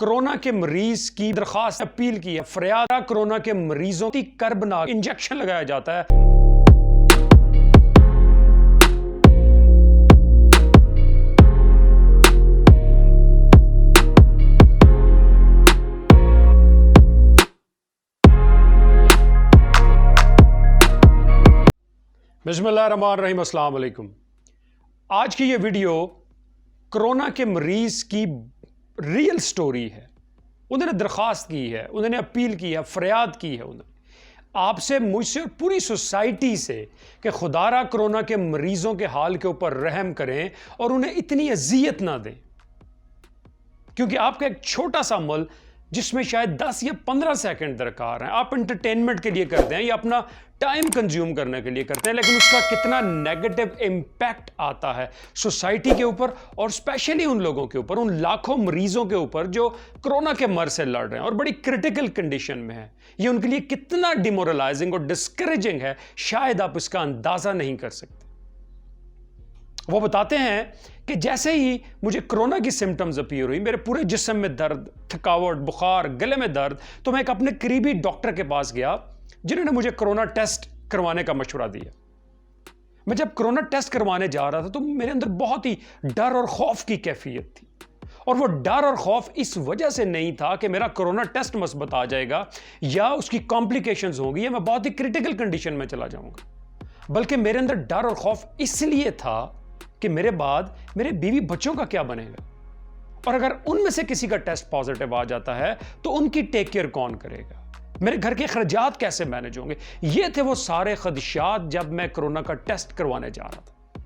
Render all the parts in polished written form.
Corona کے مریض کی درخواست اپیل کی ہے. فریاد کورونا کے مریضوں کی کربناک انجیکشن لگایا جاتا ہے. بسم اللہ الرحمن الرحیم. السلام علیکم. آج کی یہ ویڈیو کورونا کے مریض کی ریئل سٹوری ہے. انہوں نے درخواست کی ہے, انہوں نے اپیل کی ہے, فریاد کی ہے انہوں نے آپ سے, مجھ سے اور پوری سوسائٹی سے کہ خدا را کورونا کے مریضوں کے حال کے اوپر رحم کریں اور انہیں اتنی اذیت نہ دیں, کیونکہ آپ کا ایک چھوٹا سا عمل جس میں شاید 10 یا 15 سیکنڈ درکار ہیں, آپ انٹرٹینمنٹ کے لیے کرتے ہیں یا اپنا ٹائم کنزیوم کرنے کے لیے کرتے ہیں, لیکن اس کا کتنا نیگیٹو امپیکٹ آتا ہے سوسائٹی کے اوپر اور اسپیشلی ان لوگوں کے اوپر, ان لاکھوں مریضوں کے اوپر جو کورونا کے مرض سے لڑ رہے ہیں اور بڑی کرٹیکل کنڈیشن میں ہیں. یہ ان کے لیے کتنا ڈیمورلائزنگ اور ڈسکریجنگ ہے, شاید آپ اس کا اندازہ نہیں کر سکتے. وہ بتاتے ہیں کہ جیسے ہی مجھے کورونا کی سمٹمز اپیئر ہوئی, میرے پورے جسم میں درد, تھکاوٹ, بخار, گلے میں درد, تو میں ایک اپنے قریبی ڈاکٹر کے پاس گیا جنہوں نے مجھے کورونا ٹیسٹ کروانے کا مشورہ دیا. میں جب کورونا ٹیسٹ کروانے جا رہا تھا تو میرے اندر بہت ہی ڈر اور خوف کی کیفیت تھی, اور وہ ڈر اور خوف اس وجہ سے نہیں تھا کہ میرا کورونا ٹیسٹ مثبت آ جائے گا یا اس کی کمپلیکیشنز ہوں گی یا میں بہت ہی کرٹیکل کنڈیشن میں چلا جاؤں گا, بلکہ میرے اندر ڈر اور خوف اس لیے تھا کہ میرے بعد میرے بیوی بچوں کا کیا بنے گا, اور اگر ان میں سے کسی کا ٹیسٹ پازیٹیو آ جاتا ہے تو ان کی ٹیک کیئر کون کرے گا, میرے گھر کے اخراجات کیسے مینج ہوں گے. یہ تھے وہ سارے خدشات جب میں کورونا کا ٹیسٹ کروانے جا رہا تھا.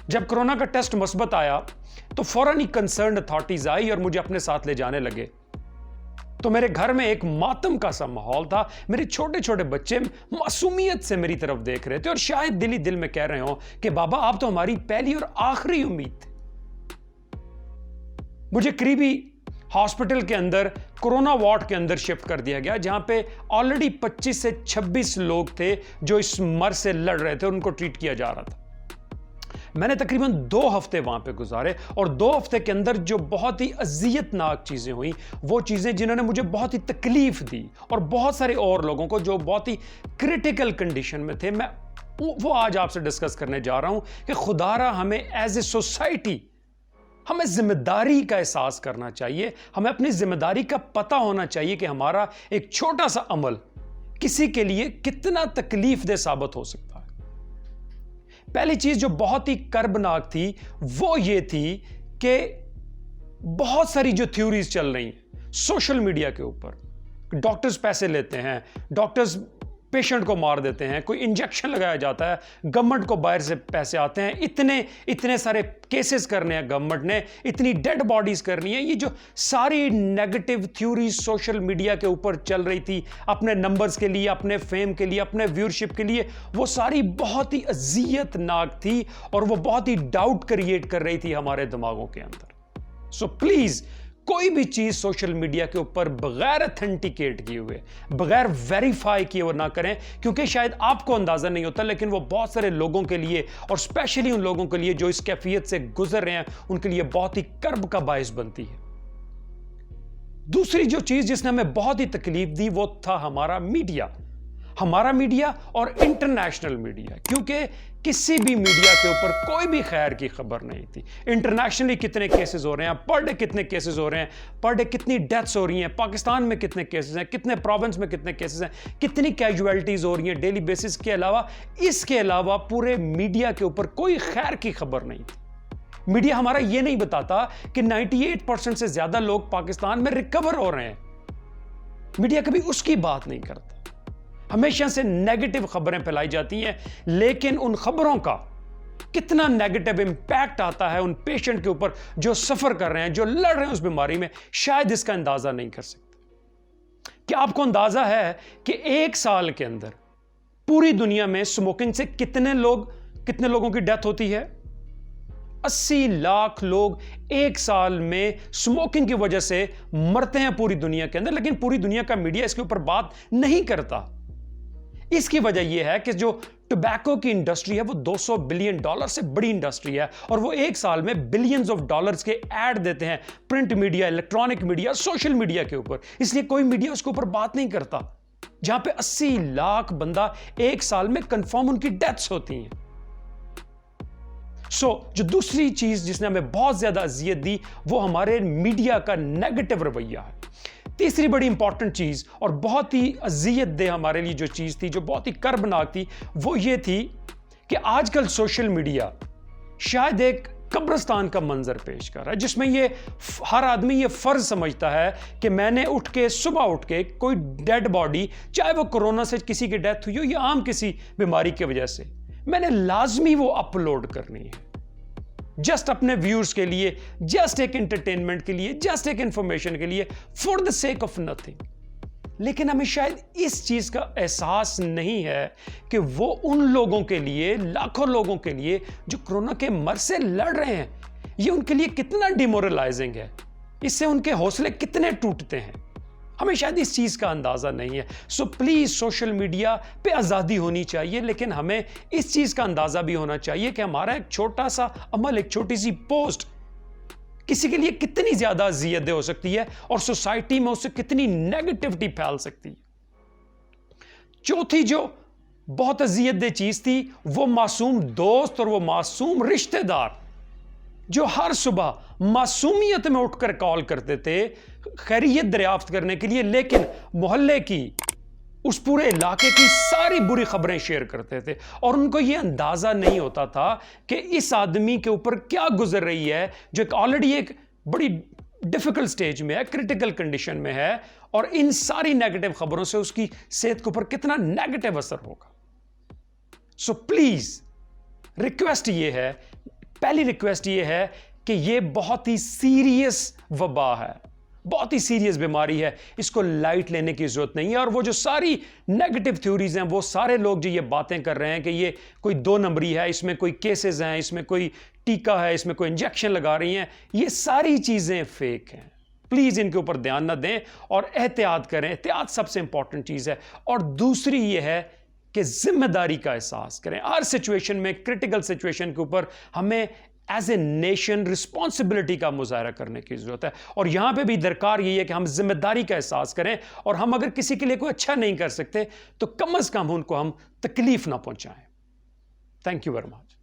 جب کورونا کا ٹیسٹ مثبت آیا تو فوراً ہی کنسرنڈ اتھارٹیز آئی اور مجھے اپنے ساتھ لے جانے لگے. تو میرے گھر میں ایک ماتم کا سا ماحول تھا. میرے چھوٹے چھوٹے بچے معصومیت سے میری طرف دیکھ رہے تھے اور شاید دل ہی دل میں کہہ رہے ہوں کہ بابا آپ تو ہماری پہلی اور آخری امید تھے. مجھے قریبی ہاسپٹل کے اندر کورونا وارڈ کے اندر شفٹ کر دیا گیا, جہاں پہ آلریڈی 25 سے 26 لوگ تھے جو اس مرض سے لڑ رہے تھے, ان کو ٹریٹ کیا جا رہا تھا. میں نے تقریباً 2 ہفتے وہاں پہ گزارے, اور 2 ہفتے کے اندر جو بہت ہی اذیت ناک چیزیں ہوئیں, وہ چیزیں جنہوں نے مجھے بہت ہی تکلیف دی اور بہت سارے اور لوگوں کو جو بہت ہی کرٹیکل کنڈیشن میں تھے, میں وہ آج آپ سے ڈسکس کرنے جا رہا ہوں کہ خدا را ہمیں ایز اے سوسائٹی ہمیں ذمہ داری کا احساس کرنا چاہیے. ہمیں اپنی ذمہ داری کا پتہ ہونا چاہیے کہ ہمارا ایک چھوٹا سا عمل کسی کے لیے کتنا تکلیف دہ ثابت ہو سکتا ہے. پہلی چیز جو بہت ہی کربناک تھی وہ یہ تھی کہ بہت ساری جو تھیوریز چل رہی ہیں سوشل میڈیا کے اوپر, ڈاکٹرز پیسے لیتے ہیں, ڈاکٹرز پیشنٹ کو مار دیتے ہیں, کوئی انجیکشن لگایا جاتا ہے, گورنمنٹ کو باہر سے پیسے آتے ہیں, اتنے سارے کیسز کرنے ہیں گورنمنٹ نے, اتنی ڈیڈ باڈیز کرنی ہے. یہ جو ساری نیگیٹو تھیوریز سوشل میڈیا کے اوپر چل رہی تھی اپنے نمبرز کے لیے, اپنے فیم کے لیے, اپنے ویورشپ کے لیے, وہ ساری بہت ہی اذیت ناک تھی اور وہ بہت ہی ڈاؤٹ کریٹ کر رہی تھی ہمارے دماغوں کے اندر. سو پلیز کوئی بھی چیز سوشل میڈیا کے اوپر بغیر اتھینٹیکیٹ کیے ہوئے, بغیر ویریفائی کیے ہوئے نہ کریں, کیونکہ شاید آپ کو اندازہ نہیں ہوتا لیکن وہ بہت سارے لوگوں کے لیے, اور اسپیشلی ان لوگوں کے لیے جو اس کیفیت سے گزر رہے ہیں, ان کے لیے بہت ہی کرب کا باعث بنتی ہے. دوسری جو چیز جس نے ہمیں بہت ہی تکلیف دی وہ تھا ہمارا میڈیا اور انٹرنیشنل میڈیا, کیونکہ کسی بھی میڈیا کے اوپر کوئی بھی خیر کی خبر نہیں تھی. انٹرنیشنلی کتنے کیسز ہو رہے ہیں پر ڈے, کتنے کیسز ہو رہے ہیں پر ڈے, کتنی ڈیتھس ہو رہی ہیں, پاکستان میں کتنے کیسز ہیں, کتنے پروونس میں کتنے کیسز ہیں, کتنی کیجویلٹیز ہو رہی ہیں ڈیلی بیسس کے علاوہ. اس کے علاوہ پورے میڈیا کے اوپر کوئی خیر کی خبر نہیں تھی. میڈیا ہمارا یہ نہیں بتاتا کہ 98% سے زیادہ لوگ پاکستان میں ریکور ہو رہے ہیں. میڈیا کبھی اس کی بات نہیں کرتا, ہمیشہ سے نیگیٹو خبریں پھیلائی جاتی ہیں, لیکن ان خبروں کا کتنا نیگیٹو امپیکٹ آتا ہے ان پیشنٹ کے اوپر جو سفر کر رہے ہیں, جو لڑ رہے ہیں اس بیماری میں, شاید اس کا اندازہ نہیں کر سکتے. کیا آپ کو اندازہ ہے کہ 1 سال کے اندر پوری دنیا میں سموکنگ سے کتنے لوگوں کی ڈیتھ ہوتی ہے؟ 80 لاکھ لوگ 1 سال میں سموکنگ کی وجہ سے مرتے ہیں پوری دنیا کے اندر, لیکن پوری دنیا کا میڈیا اس کے اوپر بات نہیں کرتا. اس کی وجہ یہ ہے کہ جو ٹوبیکو کی انڈسٹری ہے وہ $200 بلین سے بڑی انڈسٹری ہے، اور وہ ایک سال میں بلینز آف ڈالرز کے ایڈ دیتے ہیں print media, electronic media, social media کے اوپر. اس لیے کوئی میڈیا اس کے اوپر بات نہیں کرتا. جہاں پہ 80 لاکھ بندہ ایک سال میں کنفرم ان کی ڈیتھس ہوتی ہیں. جو دوسری چیز جس نے ہمیں بہت زیادہ اذیت دی وہ ہمارے میڈیا کا نیگیٹو رویہ ہے. تیسری بڑی امپورٹنٹ چیز اور بہت ہی اذیت دہ ہمارے لیے جو چیز تھی، جو بہت ہی کربناک تھی، وہ یہ تھی کہ آج کل سوشل میڈیا شاید ایک قبرستان کا منظر پیش کر رہا ہے، جس میں ہر آدمی یہ فرض سمجھتا ہے کہ میں نے صبح اٹھ کے کوئی ڈیڈ باڈی، چاہے وہ کورونا سے کسی کی ڈیتھ ہوئی ہو یا عام کسی بیماری کی وجہ سے، میں نے لازمی وہ اپلوڈ کرنی ہے، جسٹ اپنے ویورز کے لیے، جسٹ ایک انٹرٹینمنٹ کے لیے، جسٹ ایک انفارمیشن کے لیے، for the sake of nothing. لیکن ہمیں شاید اس چیز کا احساس نہیں ہے کہ وہ ان لوگوں کے لیے، لاکھوں لوگوں کے لیے جو کرونا کے مرض سے لڑ رہے ہیں، یہ ان کے لیے کتنا ڈیمورلائزنگ ہے، اس سے ان کے حوصلے کتنے ٹوٹتے ہیں. ہمیں شاید اس چیز کا اندازہ نہیں ہے. پلیز سوشل میڈیا پہ آزادی ہونی چاہیے، لیکن ہمیں اس چیز کا اندازہ بھی ہونا چاہیے کہ ہمارا ایک چھوٹا سا عمل، ایک چھوٹی سی پوسٹ کسی کے لیے کتنی زیادہ اذیت دہ ہو سکتی ہے اور سوسائٹی میں اس سے کتنی نیگیٹیوٹی پھیل سکتی ہے. چوتھی جو بہت اذیت دہ چیز تھی وہ معصوم دوست اور وہ معصوم رشتہ دار جو ہر صبح معصومیت میں اٹھ کر کال کرتے تھے خیریت دریافت کرنے کے لیے، لیکن محلے کی، اس پورے علاقے کی ساری بری خبریں شیئر کرتے تھے، اور ان کو یہ اندازہ نہیں ہوتا تھا کہ اس آدمی کے اوپر کیا گزر رہی ہے جو آلریڈی ایک بڑی ڈیفیکلٹ سٹیج میں ہے، کریٹیکل کنڈیشن میں ہے، اور ان ساری نیگیٹو خبروں سے اس کی صحت کے اوپر کتنا نیگیٹو اثر ہوگا. پلیز ریکویسٹ یہ ہے، پہلی ریکویسٹ یہ ہے کہ یہ بہت ہی سیریس وبا ہے، بہت ہی سیریس بیماری ہے، اس کو لائٹ لینے کی ضرورت نہیں ہے. اور وہ جو ساری نیگیٹو تھیوریز ہیں، وہ سارے لوگ جو یہ باتیں کر رہے ہیں کہ یہ کوئی 2 نمبری ہے، اس میں کوئی کیسز ہیں، اس میں کوئی ٹیکہ ہے، اس میں کوئی انجیکشن لگا رہی ہیں، یہ ساری چیزیں فیک ہیں. پلیز ان کے اوپر دھیان نہ دیں اور احتیاط کریں. احتیاط سب سے امپورٹنٹ چیز ہے. اور دوسری یہ ہے کہ ذمہ داری کا احساس کریں. ہر سچویشن میں، کریٹیکل سچویشن کے اوپر ہمیں ایز اے نیشن رسپانسبلٹی کا مظاہرہ کرنے کی ضرورت ہے. اور یہاں پہ بھی درکار یہی ہے کہ ہم ذمہ داری کا احساس کریں، اور ہم اگر کسی کے لیے کوئی اچھا نہیں کر سکتے تو کم از کم ان کو ہم تکلیف نہ پہنچائیں. Thank you very much.